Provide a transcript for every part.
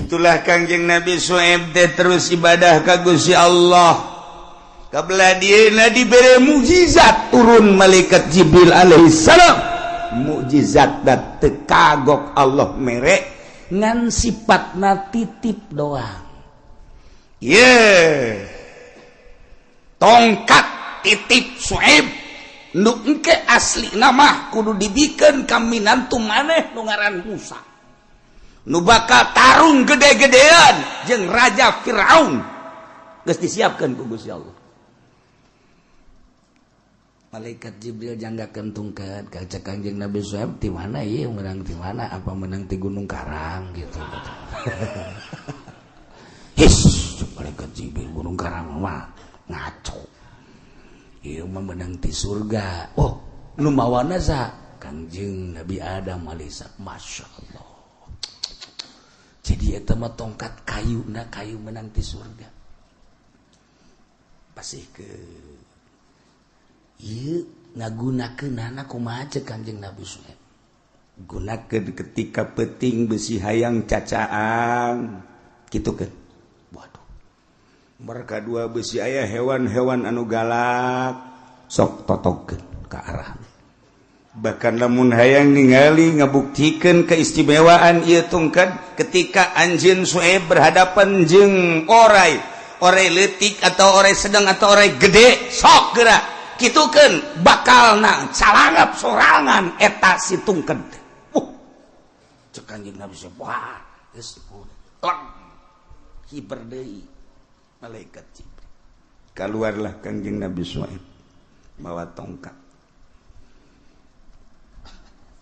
Itulah Kangjeng Nabi Syuaib teh terus ibadah ka Gusti Allah. Kabelah dieuna dibere mukjizat turun malaikat Jibril alaihissalam. Mukjizat dat teu kagok Allah mere ngan sifatna titip doang. Tongkat titip Syuaib nu engke asli nama kudu dibikeun ka minantu maneh nu ngaran Musa. Nu bakal tarung gede-gedean jeung Raja Firaun geus disiapkeun ku Gusti Allah. Malaikat Jibril janggakeun tungkat ka Kangjeng Nabi Syuaib, ti mana ieu menang ti mana, apa menang ti Gunung Karang gitu. Malaikat Jibril Gunung Karang mah ngaco. Ieu mah menang ti surga. Oh, nu mawana sa Kangjeng Nabi Adam alaihissalam. Masyaallah. Jadi eta mah tongkat kayuna kayu menang ti surga. Pasihkeun. Ieu ngagunakeunana kumaha ceuk Kanjeng Nabi Syuaib. Gunakeun ketika peuting besi hayang cacaang. Kitukeun. Waduh. Mereka dua besi aya hewan-hewan anu galak sok totogkeun ka arah. Bahkan lamun hayang ningali ngabuktikeun keistimewaan ieu tungkad ketika anjeun Syuaib berhadapan jeung orai leutik atau orai sedang atau orai gede sok geura kitukeun bakalna calangap sorangan eta si tungkad. Cek Kanjeng Nabi Syuaib wah geus lang hiber deui malaikat Jibril. Kaluarlah Kanjeng Nabi Syuaib mawa tongkat.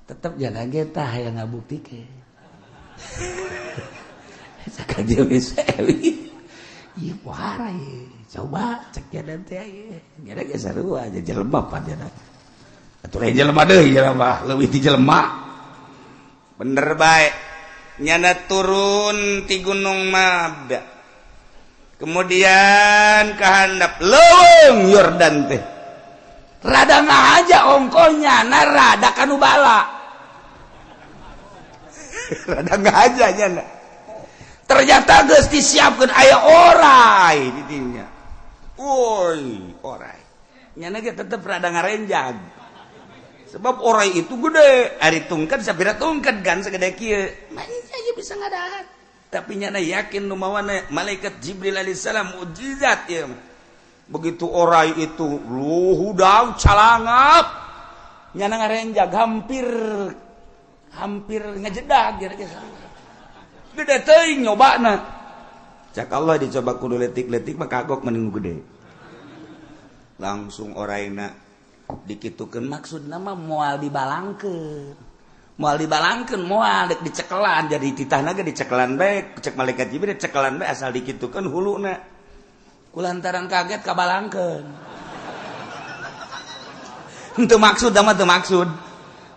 Tetap jaga kita hayang ngabuktikeun. Sakajeu geus ewi. Ieu pohara ieu. Coba cek jadan teh ieu. Gara geus sarua aja jelema padana. Atuh aya jelema deui jelema, leuwih ti jelema. Bener bae. Nyana turun ti Gunung Mabda. Kemudian kahandap leuweung Yordan teh. Rada ngahaja ongkonya, rada kanu bala. Rada ngahaja nya. Ternyata geus disiapkeun aya orai di dinya. Woi, orai. Nyana ge tetep rada ngarenjag. Sebab orai itu gede, ari tungkad sabira tungkad kan segede kieu. Manya aja bisa ngadahan. Tapi nyana yakin nu mawana malaikat Jibril alaihissalam mukjizat ieu. Begitu orai itu luhudang calangap nyana ngarenjag hampir ngajedag kira-kira gede teuing nyobana cak Allah dicoba kudu letik-letik mah kagok mending gede langsung oraina dikitukeun maksudna mah moal dibalangkeun moal dek dicekelan jadi titahna ge dicekelan bae cek malaikat Jibril cekelan bae asal dikitukeun huluna kulantaran kaget kabalangkeun. Henteu maksud mah teu maksud.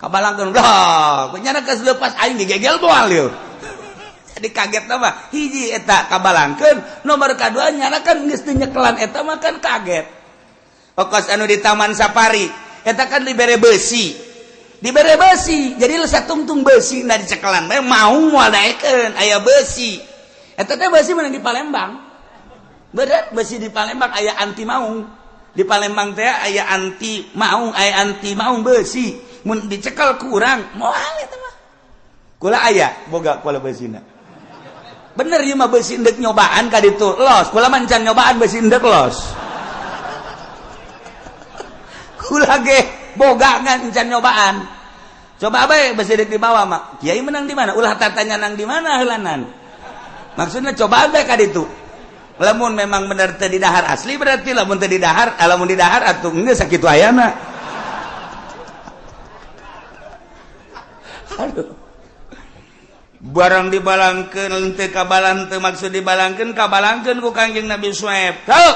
Kabalangkeun dah, nyana geus leupas aing digegel moal yeuh. Jadi kaget mah hiji eta kabalangkeun, nomor kadua nyana kan geus teu nyekelan eta mah kan kaget. Pokos anu di Taman Safari, eta kan dibere besi. Jadi satungtung besi na dicekelan bae mau moal daekeun aya besi. Eta teh besi mana di Palembang. Berat besi di Palembang aya anti maung. Di Palembang teh aya anti maung besi. Mun dicekel kurang moal eta mah. Kula aya boga kula besina. Bener ieu mah besi endek nyobaan ka ditu los. Kula mancan nyobaan besi endek los. Kula ge boga ngan nyobaan. Coba bae besi endek di bawah mah. Kiai menang di mana? Ulah tatanya nang di mana heulanan. Maksudnya coba bae ka ditu. Lamun memang bener teu di dahar asli berarti lamun teu di dahar, lamun di dahar atuh geus sakitu ayana. Aduh. Barang dibalangkeun teu kabalan teu maksud dibalangkeun kabalangkeun ku Kangjeng Nabi Syuaib. Teu.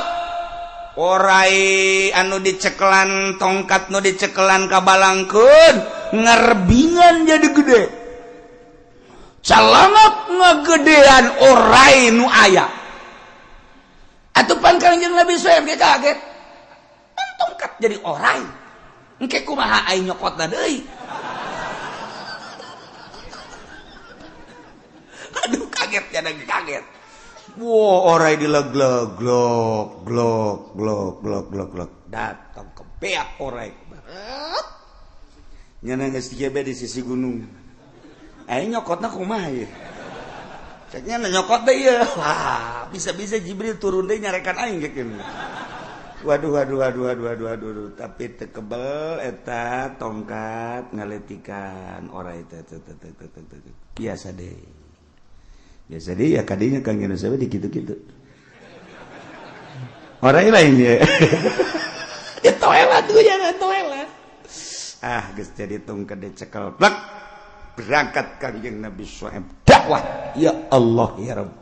Orai anu dicekelan tongkat nu dicekelan kabalangkeun ngerbingan jadi gede. Calangap ngagedean orai nu aya. Atuh pan Kangjeng Nabi Syuaib ge kaget. Pan tongkat jadi orai. Engke kumaha aing nyokotna deui. Aduh kaget kaget jadi kaget. Wow, orang dileglek glok datang ke beak orang. Nyana geus di sisi gunung. Aing nyokotna kumaha ye? Ceknya nyokot deh ya. Wah, bisa-bisa Jibril turun deh nyarekan aing gitu. Waduh. Tapi tekebel eta tongkat ngaletikan orang itu. Biasa deh ya kadinya Kang Yunus sampai di gitu-gitu. Orang lain ya. Dia toelat tuh ya toelat. Geus jadi tongkat dicekel plek. Berangkat Kangjeng Nabi Syuaib dakwah. Ya Allah ya Rabb.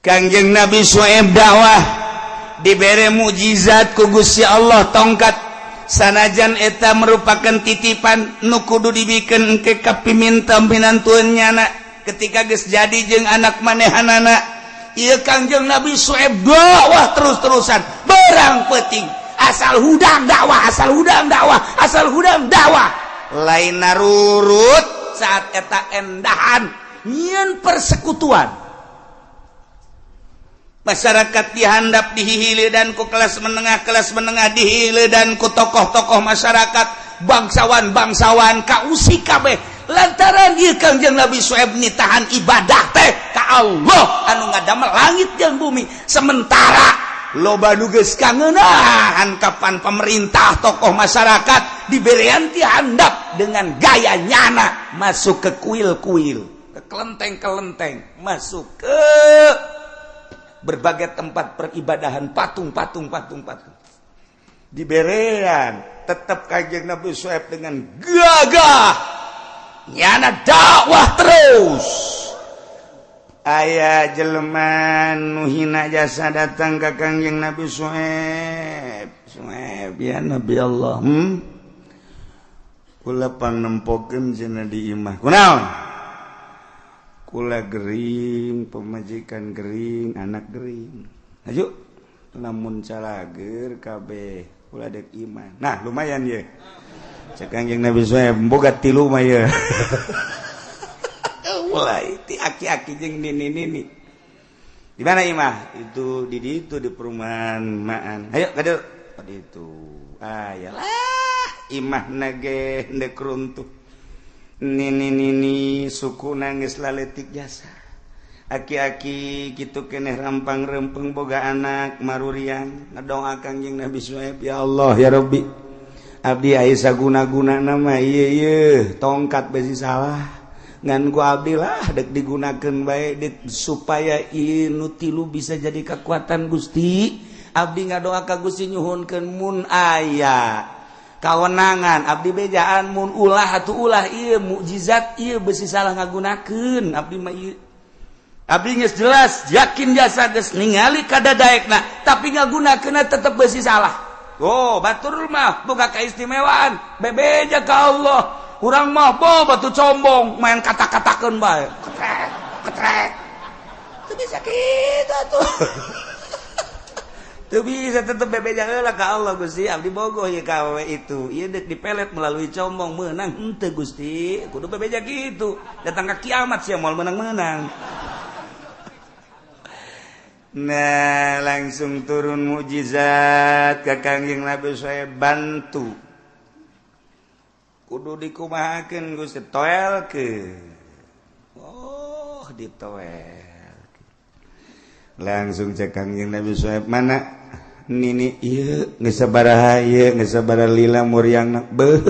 Kangjeng Nabi Syuaib dakwah dibere mukjizat ku Gusti Allah tongkat sanajan eta merupakan titipan nu kudu dibikeun ke kapiminta pinantueunnyana ketika geus jadi jeung anak manehanana ieu Kangjeng Nabi Syuaib dakwah terus-terusan barang penting asal hudang dakwah lain narurut saat eta endahan nyieun persekutuan masyarakat dihandap dihili dan ku kelas menengah dihili dan ku tokoh-tokoh masyarakat bangsawan kausi kabeh lantaran ieu Kangjeng Nabi Syuaib nitahan ibadah teh ka Allah anu ngadamel langit jeung bumi sementara loba nu geus kangeunaan kapan pemerintah tokoh masyarakat diberian ti handap dengan gaya nyana masuk ke kuil-kuil ke kelenteng masuk ke berbagai tempat peribadahan patung diberian tetap Kangjeng Nabi Syuaib dengan gagah nyana dakwah terus. Aya jelema nu hina jasa datang ka Kangjeng Nabi Syuaib ya Nabi Allah kula pangnempokeun cenah di imah kunaon kula gering pemajikan gering anak gering aju lamun calager kabeh kula dek iman nah lumayan ye cek Kangjeng Nabi Syuaib boga 3 mah ye mulai ti aki-aki jeung nini di mana imah itu di perumahan Maan ayo kade di itu ayalah imah nage ndek runtuh nini suku nangis laletik jasa aki-aki kitu keneh rampang rempeng boga anak marurian ngadoa Kangjeng Nabi Syuaib ya Allah ya Rabbi abdi aya saguna-guna nama ieu tongkat besi salah ngan ku abdi lah dek digunakeun bae supaya ieu nu tilu bisa jadi kekuatan Gusti abdi ngadoa ka Gusti nyuhunkeun mun aya kawenangan abdi bejaan mun ulah atuh ulah ieu mukjizat ieu besi salah ngagunakeun abdi mah ieu abdi geus jelas yakin jasa geus ningali kadadaekna tapi ngagunakeunna tetep besi salah oh batur mah boga kaistimewaan bebeja ka Allah urang mah batu combong main kata-katakeun bae ketrek teu bisa kitu atuh teu bisa tetep bebeja heula ka Allah Gusti abdi bogoh ieu ka itu ieu deuk dipelet melalui combong meunang henteu Gusti kudu bebeja kitu datang ka kiamat sia moal menang-menang. Nah langsung turun mukjizat ka Kangjeng Nabi Syuaib bantu kudu dikumahakeun Gusti toelkeun ditoelkeun langsung cek Kangjeng Nabi Syuaib mana nini ieu geus sabaraha ieu geus sabaraha lila muriangna beuh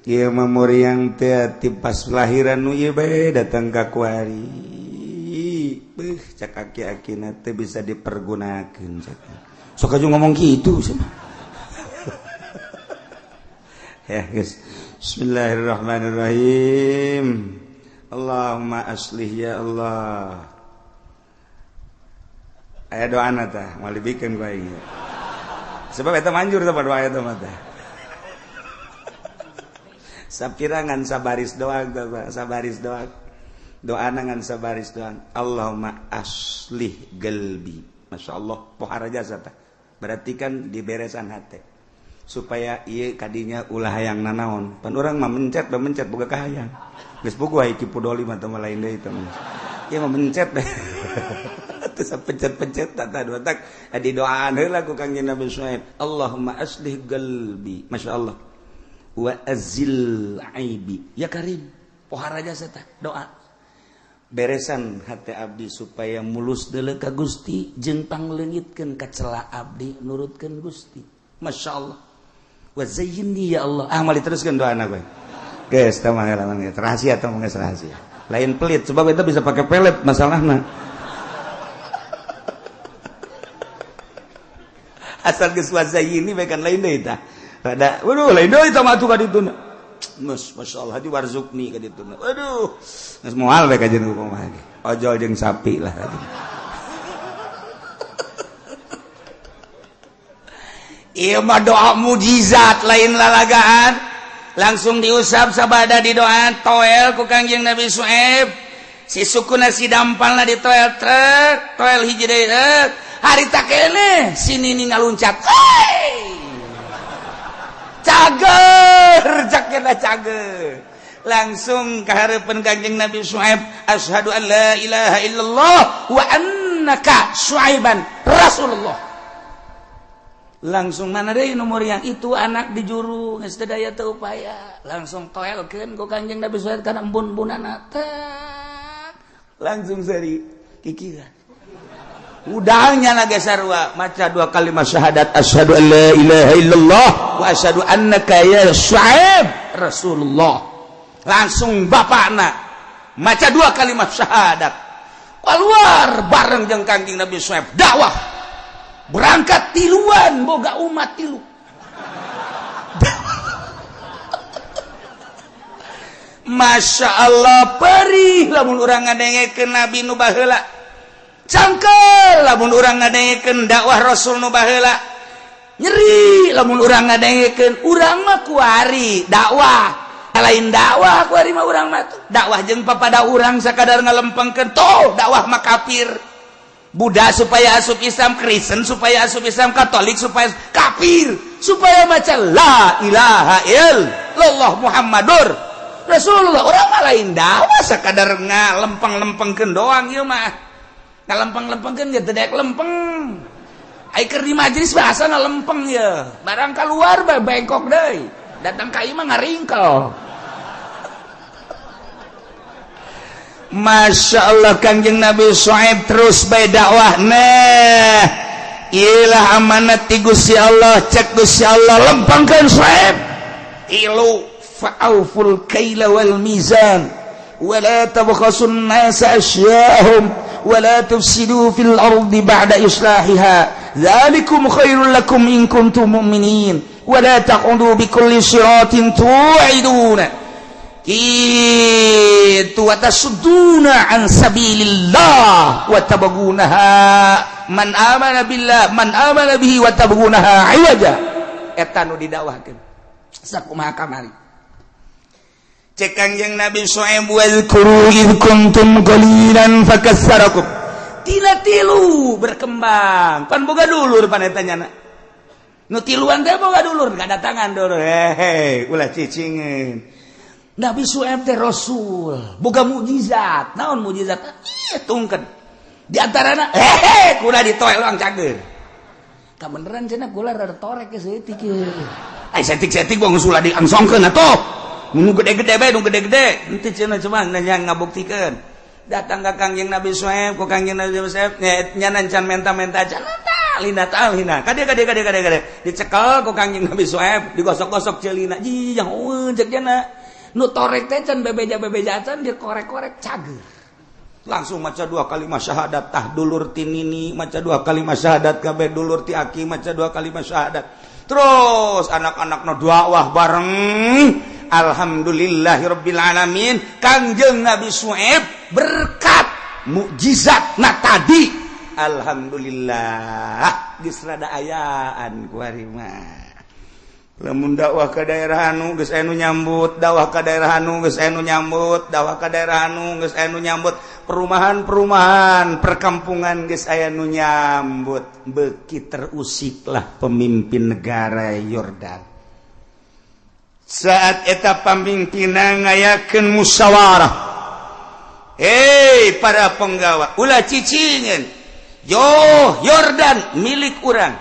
ieu mah muriang teh ti pas lahiran nu ieu bae datang ka kuari beuh cak aki-akina teh bisa dipergunakeun cak sok aju ngomong kitu cenah ya guys bismillahirrahmanirrahim Allahumma aslih ya Allah aya doana tah moal dibikeun ku aing sebab eta manjur tah doa eta mah tah sapirangan sabaris doa sabaris doa doana ngan sabaris doa Allahumma aslih qalbi masyaallah pohara jasa tah berarti kan diberesan hate supaya ieu kadinya ulah hayang nanaon pan urang mah mencet boga kahayang geus bogoh iki podoli mah teu lain deui teh. Ieu mah mencet deh. Teu pencet-pencet tata dua tak adi doaan heula ku Kangjeng Nabi Syuaib. Allahumma aslih qalbi. Masyaallah. Wa azil aibi. Ya Karim, pohara jasa tah doa. Beresan hati abdi supaya mulus deuleu ka Gusti jeung pangleungitkeun ka cela abdi nurutkeun Gusti. Masyaallah. Wa zayyinni ya Allah. Mali teruskeun doana bae. Geus tah mah rahasia tah geus rahasia. Lain pelit sebab itu bisa pakai pelet masalahna. Asal geus wa zayyinni bae kan lain deui tah. Rada waduh lain deui tah mah atuh ka dituna. Masyaallah di warzukni ka dituna. Waduh. Geus moal bae ka jeung kumaha ge. Ojol jeung sapi lah tadi. Ieu mah doa mujizat lain lalagaan. Langsung diusap sabada di doa toel ku Kangjeng Nabi Syuaib. Si sukuna si dampalna di toel trek, toel hiji deui harita keneh si Nini ngaluncat. Hei! Cager, jakena cager. Langsung ka hareupeun Kangjeng Nabi Syuaib, asyhadu an la ilaha illallah wa annaka Syuaiban Rasulullah. Langsung mana deh nomor yang itu anak di juru geus teu daya teu upaya langsung toelkeun ku Kangjeng Nabi Syuaib kana embun-bunana teh langsung seri kikiran udahnya lagi sarua maca 2 kalimat syahadat asyhadu an la ilaha illallah wa asyhadu annaka ya Syuaib Rasulullah langsung bapakna maca 2 kalimat syahadat keluar bareng jeung Kangjeng Nabi Syuaib dakwah berangkat tiluan boga umat tilu. Masya Allah perih lamun urang ngadengekeun Nabi nu baheula cangkel lamun urang ngadengekeun dakwah Rasul nu baheula nyeri lamun urang ngadengekeun urang mah kuari dakwah lain dakwah kuari mah urang mah dakwah jeung papada urang sakadar ngalempengkeun toh dakwah mah kafir. Buddha supaya asup Islam, Kristen supaya asup Islam, Katolik supaya kafir, supaya maca la ilaha illallah Muhammadur Rasulullah. Orang mah lain dakwah sakadar ngalempeng-lempengkeun doang ieu mah. Ngalempeng-lempengkeun ge teu daek lempeng. Ai keur di majelis bahasa ngalempeng ye. Barang kaluar bae bengkok deui. Datang ka ieu mah ngaringkel. Masya Allah Kangjeng Nabi Syuaib terus bae dakwah nah iyalah amanat ti Gusti Allah cek Gusti Allah lempangkeun Syuaib ilu fa'auful kaila wal mizan wa la tabkhasun nasa asya'ahum wa la tufsidu fil ardi ba'da islahiha dzalikum khairul lakum in kuntum mu'minin wa la taqudu bi kulli siratin tu'iduna itu watasuduna an sabilillah wa tabagunaha man amana billah man amana bihi wa tabagunaha iwaja eta nu didakwahkeun sakumaha kamari cek Kangjeng Nabi Syuaib wazkuru id kuntum qalilan fakassarakum tina tilu berkembang pan boga dulur pan eta nyana nu tiluan teh boga dulur kadatangan dulur hehe ulah cicingeun Nabi Syuaib teh Rasul, boga mujizat. Naon mujizat? Tungkeun. Di antarana kuda ditoel urang cager. Ka beneran cenah kula rada torek geus eutik ieu. Ai setik-setik gua geus ulah diangsongkeun atuh. Nu gede-gede bae, nu gede-gede. Henteu cenah cuma nanya ngabuktikeun. Datang ka Kangjeng Nabi Syuaib, ku Kangjeng Nabi Syuaib nyanan can menta-menta can lina talina. Kade. Dicekel ku Kangjeng Nabi Syuaib, digosok-gosok ceulina. Jijang cek cenah. Nu torek teh can bebeja can dia korek-korek cager. Langsung maca 2 kalimat syahadat tah dulur ti Nini, maca 2 kalimat syahadat kabeh dulur ti Aki, maca 2 kalimat syahadat. Terus anak-anakna dakwah bareng. Alhamdulillahirabbil alamin. Kangjeng Nabi Syuaib berkat mukjizatna tadi. Alhamdulillah geus rada ayaan kuari mah. Lamun dakwah ka daerah anu geus anu nyambut, dakwah ka daerah anu geus anu nyambut, dakwah ka daerah anu geus anu nyambut, perumahan-perumahan, perkampungan geus aya nu nyambut. Beuki terusiklah pemimpin negara Yordan. saat eta pamimpinan ngayakeun musyawarah. Para penggawa ulah cicingen Yordan milik urang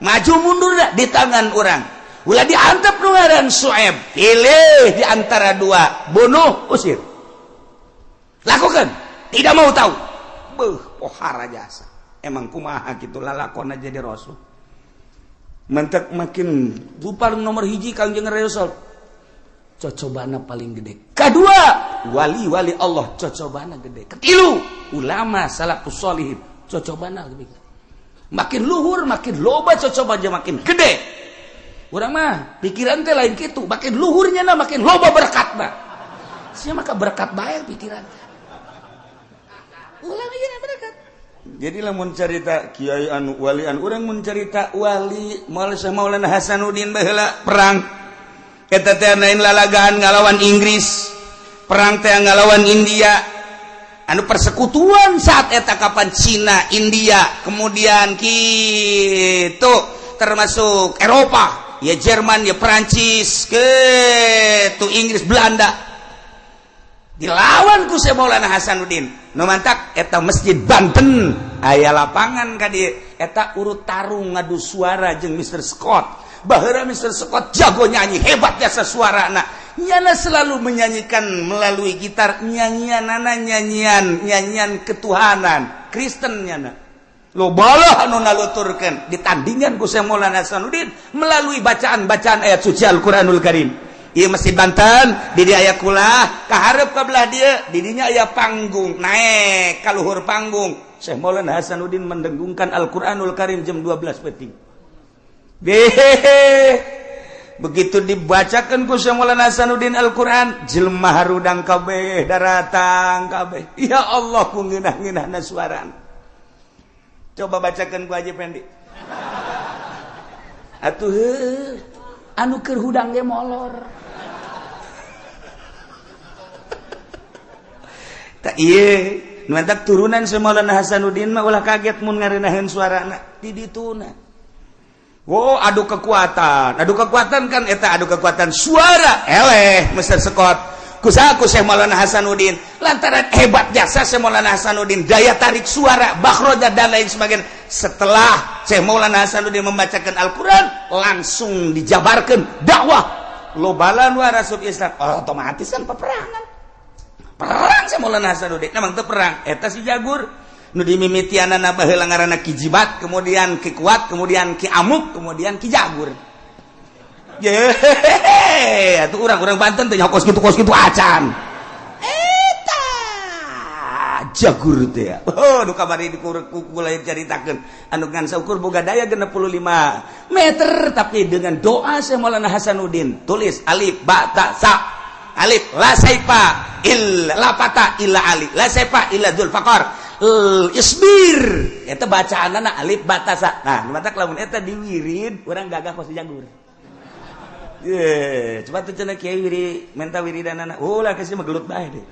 maju mundur di tangan urang ulah diantep nu ngaran Su'aib pilih di antara dua bunuh usir lakukan tidak mau tahu pohara jasa emang kumaha kitu lalakonna jadi rasul mentek makin rupal nomor hiji Kangjeng Rasul cocobana paling gede kedua wali-wali Allah cocobana gede ketilu ulama salafus sholihin cocobana gede makin luhur makin loba cocoba aja makin gede urang mah pikiran teh lain kitu makin luhurnya na makin loba berkatna sia maka berkat bae pikiran ulah mikirna berkat jadi lamun carita kiai anu wali anu urang mun carita wali Maulana Hasanuddin baheula perang eta teh nain lalagaan ngalawan Inggris perang teh ngalawan India anu persekutuan saat eta kapan Cina India kemudian kitu termasuk Eropa ya Jerman ya Perancis tu Inggris Belanda dilawan ku Maulana Hasanuddin nu mantak eta Masjid Banten aya lapangan ka dieu eta urut tarung ngadu suara jeung Mr. Scott baheura Mr. Scott jago nyanyi hebat jasa suarana nyana selalu menyanyikan melalui gitar nyanyianana nyanyian ketuhanan Kristen nyana lobalah anu naluturkeun ditandingan ku Maulana Hasanuddin melalui bacaan-bacaan ayat suci Al-Qur'anul Karim ieu Masjid Banten di dieu aya kulah kaharep ka belah dieu di dinya aya panggung naek ka luhur panggung Syekh Maulana Hasanuddin mendengungkan Al-Qur'anul Karim jam 12 peting begitu dibacakan ku Maulana Hasanuddin Al-Quran jelema harudang kabeh daratang kabeh ya Allah ku ngeunah-ngeunahna suarana coba bacakan ku Haji Pendi atuh anu keur hudang ge molor tak ieu nu eta turunan Maulana Hasanuddin mah ulah kaget mun ngareunaheun suarana di dituna. Adu kekuatan kan eta adu kekuatan suara Mr. Scott kusaha ku Syekh Maulana Hasanuddin lantaran hebat jasa Syekh Maulana Hasanuddin daya tarik suara bakhroja dan lain sebagainya setelah Syekh Maulana Hasanuddin membacakan Al-Quran langsung dijabarkan dakwah lobalan wa rasul Islam otomatis kan peperangan perang Syekh Maulana Hasanuddin memang teu perang eta si jagur nu dimimitianana baheula ngaranna Ki Jibat kemudian Ki Kuat kemudian Ki Amuk kemudian Ki Jagur atuh urang-urang Banten teh nyokos kitu acan eta Jagur teh nu kamari dikukulai caritakeun anu ngan saukur boga daya 65 meter tapi dengan doa Syekh Maulana Hasanuddin tulis alif ba ta sa alif la saifa illa fata illa alif la saifa illa dzul faqar isbir eta bacaanna alif batasa nah matak lamun eta diwirid urang gagah kos Jagur coba tuh cenah kiai wiri menta wiridanana ulah ke mah gelut bae deh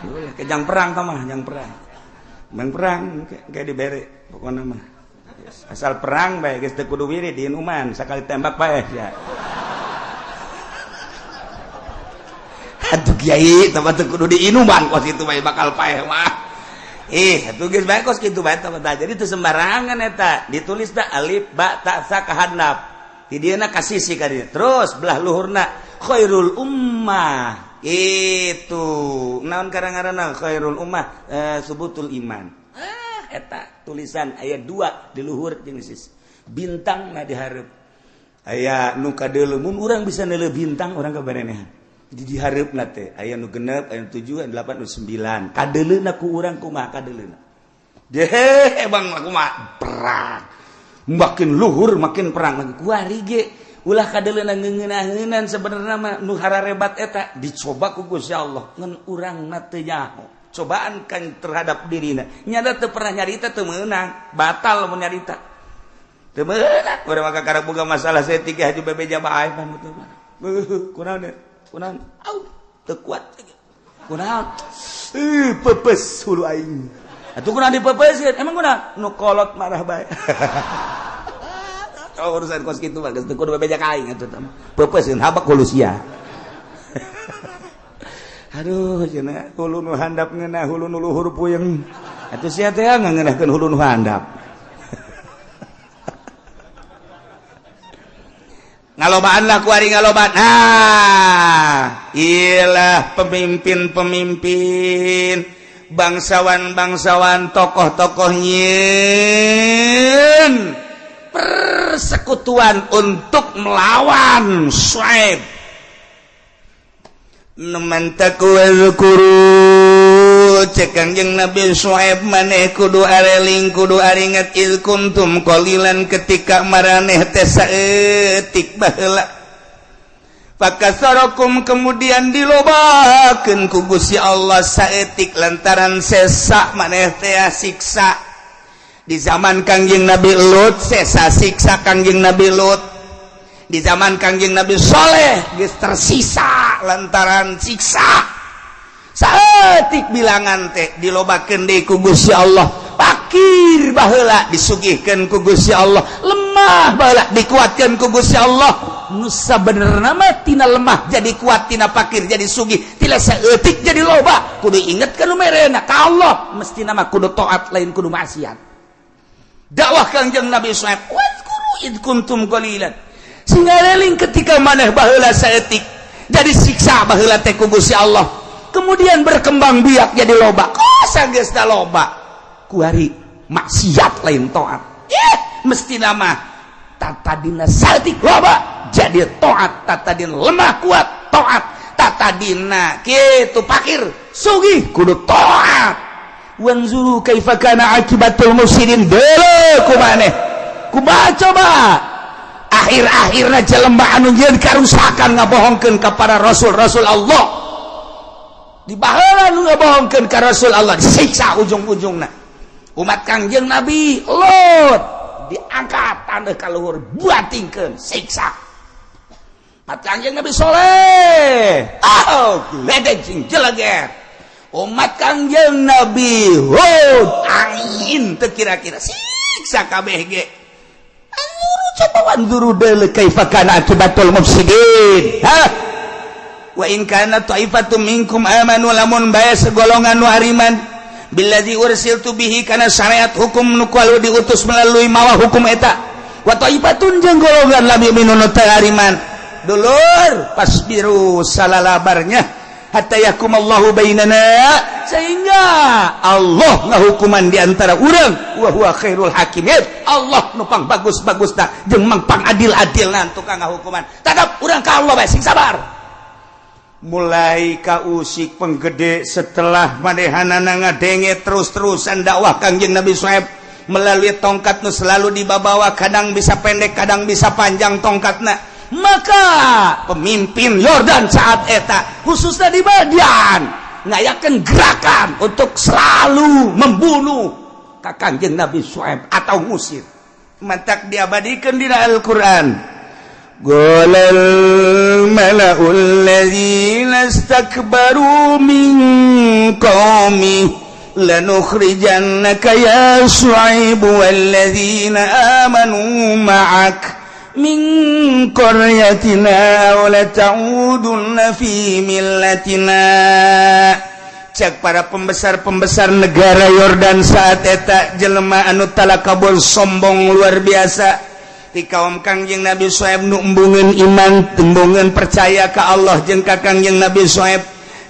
ulah ke jang perang tah mah jang perang meng perang kayak dibere pokona mah asal perang bae geus teu kudu wirid diinuman sakali tembak bae ya aduh kiai tah teu kudu diinuman kos itu bae bakal paeh mah itu geus bae kos kitu bae tah jadi teu sembarangan eta ditulis da alif ba ta sa ka handap di dieuna kasisi ka dieu terus belah luhurna khairul ummah itu naon karangaranna khairul ummah subutul iman eta tulisan aya 2 di luhur jeung bintang na di hareup aya nu kadeuleu mun urang bisa neuleuh bintang urang kabarenehan di hareupna teh aya nu genep aya 7 aya 8 9 kadeleuna ku urang kumaha kadeleuna bang kumaha perang makin luhur makin perang lagi kuari ge ulah kadeleuna ngeunah-ngeunan sebenarnya mah nu hararebat eta dicoba ku Gusti Allah ngan urangna teu nyaho cobaan kan terhadap dirina nyada teu pernah nyarita teu meunang batal mun nyarita teu meunang urang mah kakara boga masalah setik haji bebeja bae pan betul kunaon teu kuat kunaon pepes hulu aing atuh kunaon dipepeskeun emang kunaon nu kolot marah bae urusan kos kitu mah geus teu kudu bebeja kaing atuh tah peupeuskeun habak hulu sia aduh cenah hulu nu handap ngeunah hulu nu luhur puyeng atuh sia teh ngeunahkeun hulu nu handap ngalobaanlah ku ari ngalobaan iyalah pemimpin-pemimpin bangsawan-bangsawan tokoh-tokoh nyin persekutuan untuk melawan Syuaib numantaku wazkuru cek Kangjeng Nabi Syuaib maneh kudu areling kudu aringat il kuntum qalilan ketika maraneh teh saeutik baheula fakasarakum kemudian dilobakeun ku Gusti Allah saeutik lantaran sesa maneh teh siksa di zaman Kangjeng Nabi Lut sesa siksa Kangjeng Nabi Lut di zaman Kangjeng Nabi Soleh geus tersisa lantaran siksa saeutik bilangan teh dilobakeun deui ku Gusti Allah fakir baheula disugihkeun ku Gusti Allah lemah baheula dikuatkeun ku Gusti Allah nu sabenerna mah tina lemah jadi kuat tina fakir jadi sugih tila saeutik jadi loba kudu ingetkeun merena ka Allah mestina mah kudu taat lain kudu maksiat dakwah Kangjeng Nabi Syuaib wazkuru id kuntum qalilan singareling ketika maneh baheula saeutik jadi siksa baheula teh ku Gusti Allah kemudian berkembang biak jadi loba kosa geus da loba ku ari maksiat lain taat mestina mah tatadina saeutik loba jadi taat tatadina lemah kuat taat tatadina kitu fakir sugih kudu taat wanzuru kaifa kana akibatul mufsidin deuleu ku maneh kumaha coba akhir-akhirna jelema anu nyieun karusakan ngabohongkeun ka para rasul-rasul Allah di baheula nu ngabohongkeun ka rasul Allah disiksa ujung-ujungna umat Kangjeng Nabi Lut diangkat tandeuh ka luhur buatingkeun siksa umat Kangjeng Nabi Soleh ledeg sing jeleger umat Kangjeng Nabi Hud angin teu kira-kira siksa kabeh ge coba wanzuru deuleu kaifa kana akibatul mufsidin wa in kana ta'ifatum minkum amanu lamun bae segolongan nu ariman billazi ursiltu bihi kana syariat hukum nu kudu diutus melalui mawa hukum eta wa ta'ifatun jeung golongan lam yu'minun teu ariman dulur pasbiru salalabarnya hatta yakumallahu bainana sehingga Allah ngahukuman di antara urang wa huwa khairul hakimin Allah nupang bagus-bagusna jeung mangpang adil-adilna tukang ngahukuman tadap urang ka Allah bae sing sabar mulai kausik penggede setelah manehanana ngadenge terus-terusan dakwah Kangjeng Nabi Syuaib melalui tongkat nu selalu dibawa kadang bisa pendek kadang bisa panjang tongkatna maka pemimpin Yordan saat eta khususnya di Madian ngayakeun gerakan untuk selalu membunuh ka Kangjeng Nabi Syuaib atau ngusir mantak diabadikeun dina Al-Qur'an qulal mala'ul ladzina istakbaru min qaumi lanukhrijannaka ya Syuaib wal ladzina amanu ma'ak min qaryatina wa la ta'udunna fi millatina cek para pembesar-pembesar negara Yordan saat eta jelema anu talakabur sombong luar biasa di kaum Kangjeng Nabi Syuaib nu embungeun iman embungeun percaya ka Allah jeung ka Kangjeng Nabi Syuaib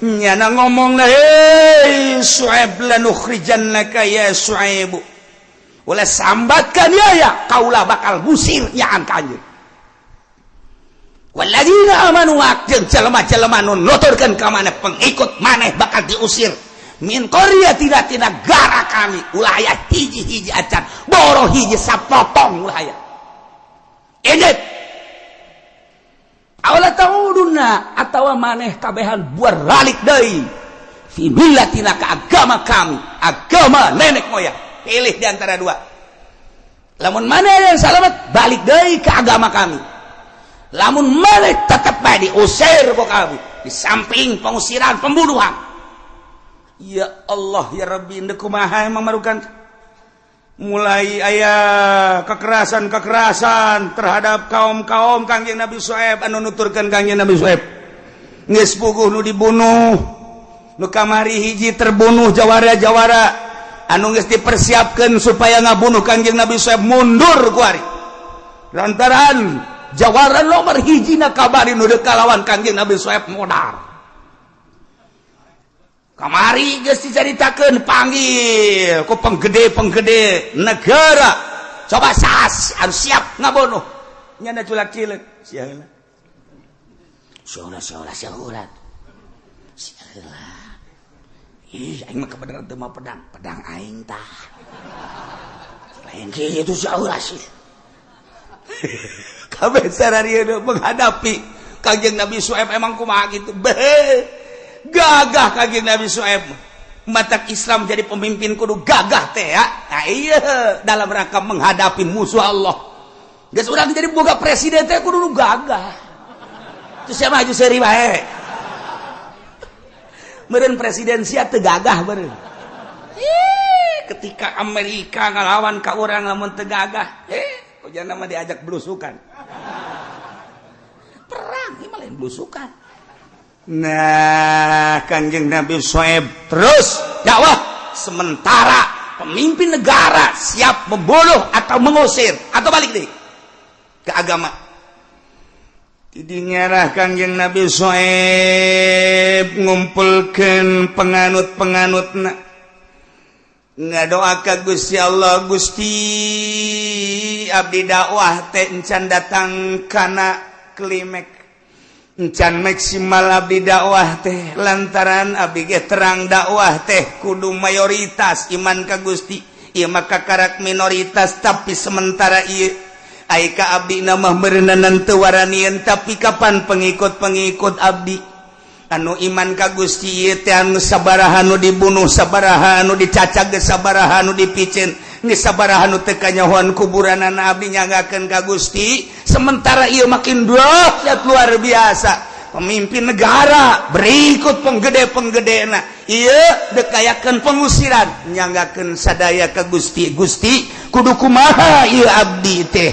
nyana ngomong hei Syuaib lanukhrijannaka ya Syuaib ulah sambatkan ya kaulah bakal musir nyaan kanjeun walladzina amanu jeung jelema-jelema nu nuturkeun ka maneh pengikut maneh bakal diusir min qaryatina tina negara kami ulah aya hiji-hiji acan boro hiji sapotong ulah aya edet awala ta'uduna atawa maneh kabehan balik deui fi millatina ka agama kami agama nenek moyang pilih di antara dua lamun mana yang selamat balik deui ke agama kami lamun mana tetap bae diusir ku kami di samping pengusiran pembunuhan ya Allah ya Rabbi ndeu kumaha mamarukan mulai ayah kekerasan terhadap kaum Kangjeng Nabi Syuaib anu nuturkeun Kangjeng Nabi Syuaib geus puguh nu dibunuh nu kamari hiji terbunuh jawara anu geus dipersiapkeun supaya ngabunuh Kangjeng Nabi Syuaib mundur ku ari lantaran jawara nomor hijina kabari nu deuk kalawan Kangjeng Nabi Syuaib modar kamari geus dicaritakeun panggil ku penggede negara coba sas anu siap ngabunuh nyana culak cileuk sia heula ih aing mah kebenaran teu mah pedang aing tah lain kitu sia heula sih kabeh sararieu menghadapi Kangjeng Nabi Syuaib emang kumaha kitu gagah Kangjeng Nabi Syuaib matak Islam jadi pemimpin kudu gagah teh ya nah, iya dalam rangka menghadapi musuh Allah geus urang jadi boga presiden teh kudu gagah terus sia maju seuri bae meureun presidensia teu gagah meureun ketika Amerika ngalawan ka urang lamun teu gagah kojana mah diajak belusukan perang ieu mah lain belusukan. Nah, Kangjeng Nabi Syuaib terus dakwah sementara pemimpin negara siap membunuh atau mengusir atau balik deh ke agama. Tidinya lah Kangjeng Nabi Syuaib ngumpulkeun penganut-penganutna ngadoa ka Gusti Allah Gusti abdi dakwah teh encan datang kana klimek encan maksimal abdi dakwah teh lantaran abdi ge terang dakwah teh kudu mayoritas iman ka Gusti ieu mah kakarak minoritas tapi sementara ieu ai ka abdi mah beureunan teu waranieun tapi kapan pengikut abdi anu iman ka Gusti ieu teh anu sabaraha nu dibunuh sabaraha anu dicacag sabaraha anu dipicen geus sabaraha nu teu kanyahoan kuburanana abdi nyanggakeun ka Gusti sementara ieu makin dahsyat luar biasa pemimpin negara berikut penggede-penggedena ieu dekayakeun pengusiran nyanggakeun sadaya ka Gusti kudu kumaha ieu abdi teh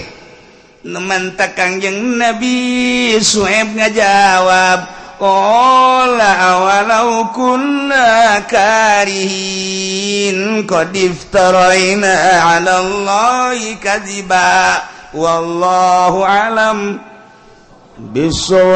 nemantak Kangjeng Nabi Syuaib ngajawab qala awalau kunna karihin qad iftaraina 'ala Allahi kadziba wallahu alam bisawab.